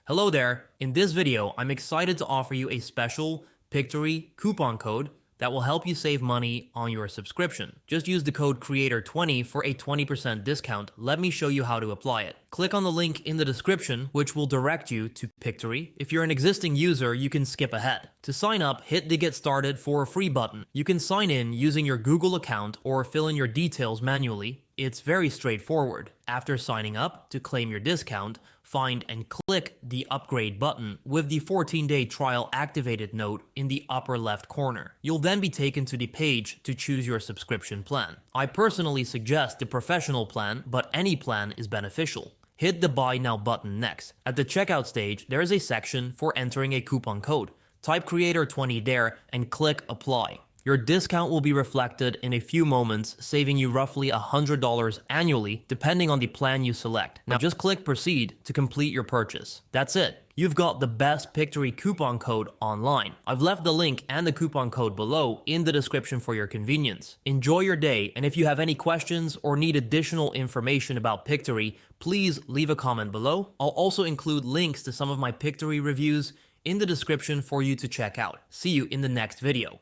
Hello there. In this video, I'm excited to offer you a special Pictory coupon code that will help you save money on your subscription. Just use the code CREATOR20 for a 20% discount. Let me show you how to apply it. Click on the link in the description, which will direct you to Pictory. If you're an existing user, you can skip ahead. To sign up, hit the Get Started for a free button. You can sign in using your Google account or fill in your details manually. It's very straightforward. After signing up, to claim your discount, find and click the Upgrade button with the 14-day trial activated note in the upper left corner. You'll then be taken to the page to choose your subscription plan. I personally suggest the professional plan, but any plan is beneficial. Hit the Buy Now button next. At the checkout stage, there is a section for entering a coupon code. Type Creator20 there and click Apply. Your discount will be reflected in a few moments, saving you roughly $100 annually, depending on the plan you select. Now just click Proceed to complete your purchase. That's it. You've got the best Pictory coupon code online. I've left the link and the coupon code below in the description for your convenience. Enjoy your day, and if you have any questions or need additional information about Pictory, please leave a comment below. I'll also include links to some of my Pictory reviews in the description for you to check out. See you in the next video.